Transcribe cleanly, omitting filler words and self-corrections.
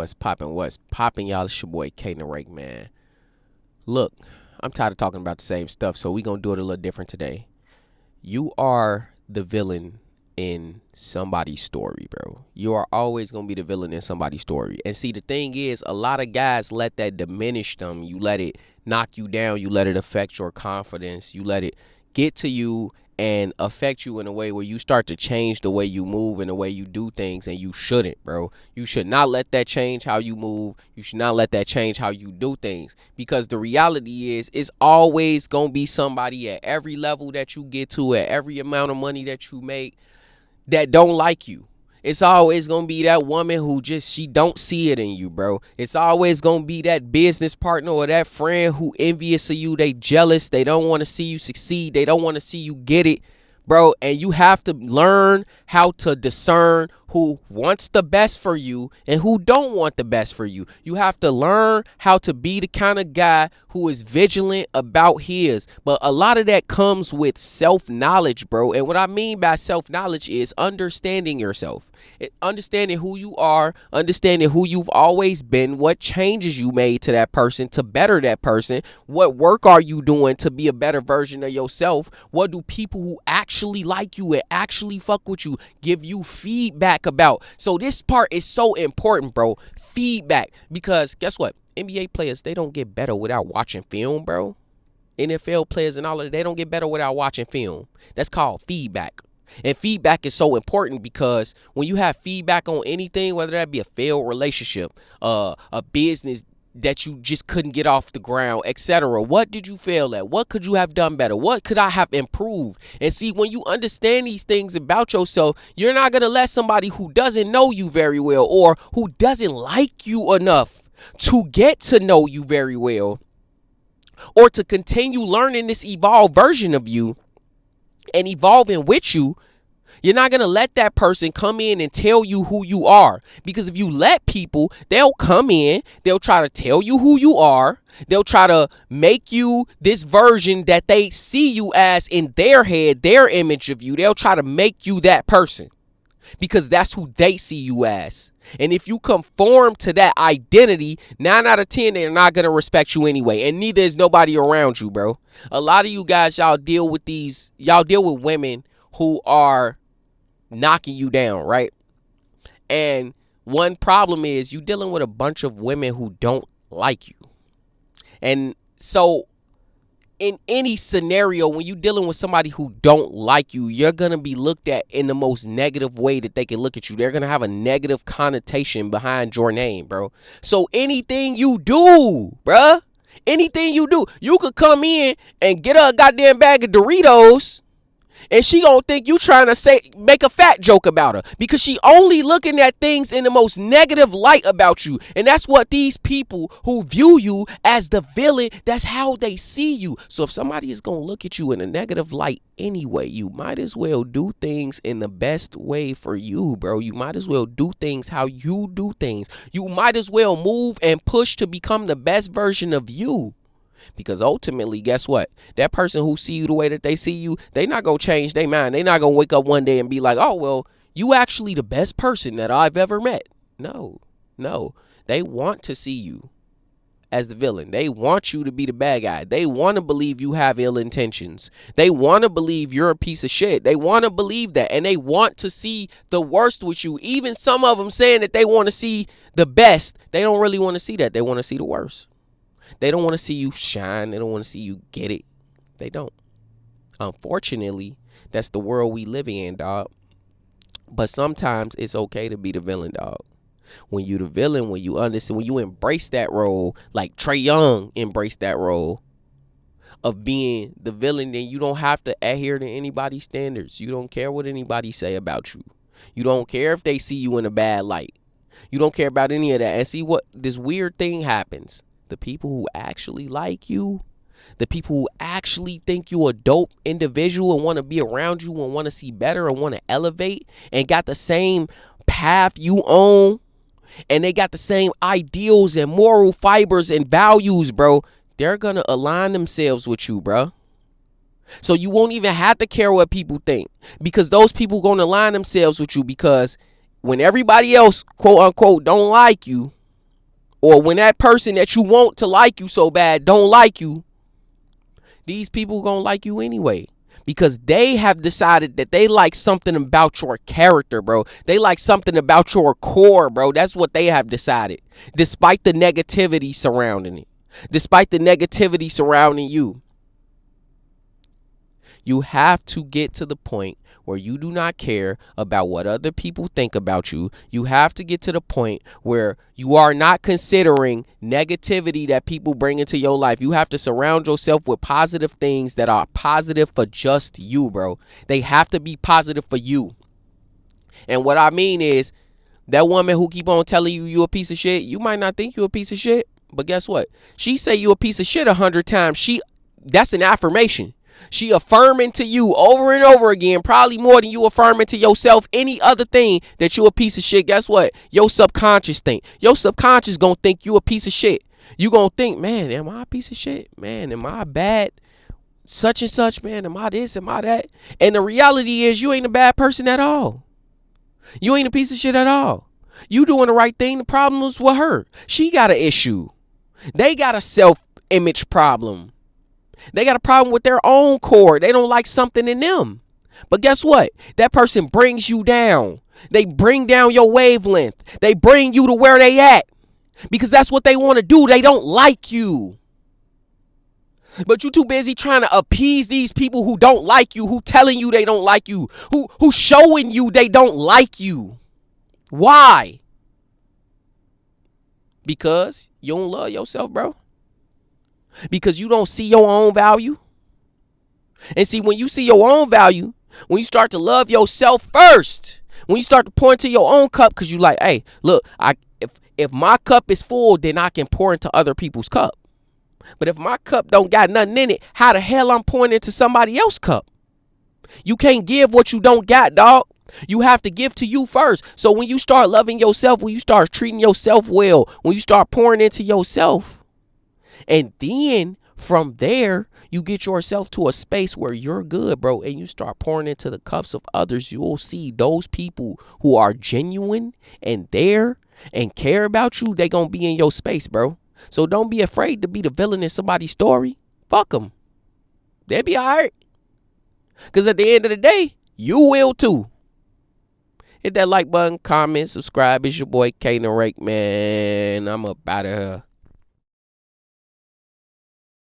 What's popping, y'all? It's your boy K Narake, man. Look, I'm tired of talking about the same stuff, so we gonna do it a little different today. You are the villain in somebody's story, bro. You are always gonna be the villain in somebody's story. And see, the thing is, a lot of guys let that diminish them. You let it knock you down. You let it affect your confidence. You let it get to you and affect you in a way where you start to change the way you move and the way you do things, and you shouldn't, bro. You should not let that change how you move. You should not let that change how you do things, because the reality is it's always gonna be somebody at every level that you get to, at every amount of money that you make, that don't like you. It's always gonna be that woman who she don't see it in you, bro. It's always gonna be that business partner or that friend who envious of you. They jealous. They don't want to see you succeed. They don't want to see you get it, bro. And you have to learn how to discern who wants the best for you and who don't want the best for you. You have to learn how to be the kind of guy who is vigilant about his. But a lot of that comes with self-knowledge, bro. And what I mean by self-knowledge is understanding yourself, understanding who you are, understanding who you've always been, what changes you made to that person to better that person, what work are you doing to be a better version of yourself, what do people who actually like you and actually fuck with you give you feedback about. So this part is so important, bro. Feedback. Because guess what? NBA players, they don't get better without watching film, bro. NFL players and all of that, they don't get better without watching film. That's called feedback. And feedback is so important because when you have feedback on anything, whether that be a failed relationship, a business that you just couldn't get off the ground, etc. What did you fail at? What could you have done better? What could I have improved? And see, when you understand these things about yourself, you're not going to let somebody who doesn't know you very well or who doesn't like you enough to get to know you very well or to continue learning this evolved version of you and evolving with you. You're not going to let that person come in and tell you who you are, because if you let people, they'll come in, they'll try to tell you who you are. They'll try to make you this version that they see you as in their head, their image of you. They'll try to make you that person because that's who they see you as. And if you conform to that identity, 9 out of 10, they're not going to respect you anyway. And neither is nobody around you, bro. A lot of you guys, y'all deal with women who are knocking you down, right? And one problem is you dealing with a bunch of women who don't like you. And so in any scenario, when you're dealing with somebody who don't like you, you're going to be looked at in the most negative way that they can look at you. They're going to have a negative connotation behind your name, bro. So anything you do, bruh, anything you do, you could come in and get a goddamn bag of Doritos and she gonna think you trying to make a fat joke about her because she only looking at things in the most negative light about you. And that's what these people who view you as the villain, that's how they see you. So if somebody is gonna look at you in a negative light anyway, you might as well do things in the best way for you, bro. You might as well do things how you do things. You might as well move and push to become the best version of you. Because ultimately, guess what? That person who see you the way that they see you, they not going to change their mind. They not going to wake up one day and be like, oh, well, you actually the best person that I've ever met. No. They want to see you as the villain. They want you to be the bad guy. They want to believe you have ill intentions. They want to believe you're a piece of shit. They want to believe that. And they want to see the worst with you. Even some of them saying that they want to see the best. They don't really want to see that. They want to see the worst. They don't want to see you shine. They don't want to see you get it. They don't. Unfortunately, that's the world we live in, dog. But sometimes it's okay to be the villain, dog. When you the villain, when you understand, when you embrace that role, like Trae Young embraced that role of being the villain, then you don't have to adhere to anybody's standards. You don't care what anybody say about you. You don't care if they see you in a bad light. You don't care about any of that. And see what this weird thing happens. The people who actually like you, the people who actually think you a dope individual and want to be around you and want to see better and want to elevate and got the same path you own and they got the same ideals and moral fibers and values, bro, they're going to align themselves with you, bro. So you won't even have to care what people think because those people going to align themselves with you because when everybody else, quote unquote, don't like you, or when that person that you want to like you so bad don't like you, these people gonna like you anyway. Because they have decided that they like something about your character, bro. They like something about your core, bro. That's what they have decided. Despite the negativity surrounding it. Despite the negativity surrounding you. You have to get to the point where you do not care about what other people think about you. You have to get to the point where you are not considering negativity that people bring into your life. You have to surround yourself with positive things that are positive for just you, bro. They have to be positive for you. And what I mean is, that woman who keep on telling you a piece of shit, you might not think you a piece of shit, but guess what? She say you a piece of shit 100 times. That's an affirmation. She affirming to you over and over again, probably more than you affirming to yourself any other thing that you a piece of shit. Guess what? Your subconscious think. Your subconscious gonna think you a piece of shit. You gonna think, man, am I a piece of shit? Man, am I bad? Such and such, man, am I this? Am I that? And the reality is you ain't a bad person at all. You ain't a piece of shit at all. You doing the right thing. The problem was with her. She got an issue. They got a self-image problem. They got a problem with their own core. They don't like something in them. But guess what? That person brings you down. They bring down your wavelength. They bring you to where they at. Because that's what they want to do. They don't like you. But you too busy trying to appease these people who don't like you, who telling you they don't like you, who showing you they don't like you. Why? Because you don't love yourself, bro. Because you don't see your own value. And see, when you see your own value, when you start to love yourself first, when you start to pour into your own cup, because you like, hey, look, if my cup is full, then I can pour into other people's cup. But if my cup don't got nothing in it, how the hell I'm pouring into somebody else's cup? You can't give what you don't got, dog. You have to give to you first. So when you start loving yourself, when you start treating yourself well, when you start pouring into yourself, and then from there, you get yourself to a space where you're good, bro, and you start pouring into the cups of others, you'll see those people who are genuine and there and care about you, they gonna be in your space, bro. So don't be afraid to be the villain in somebody's story. Fuck them. They'll be all right. Because at the end of the day, you will too. Hit that like button, comment, subscribe. It's your boy, K the Rake, man. I'm up out of here.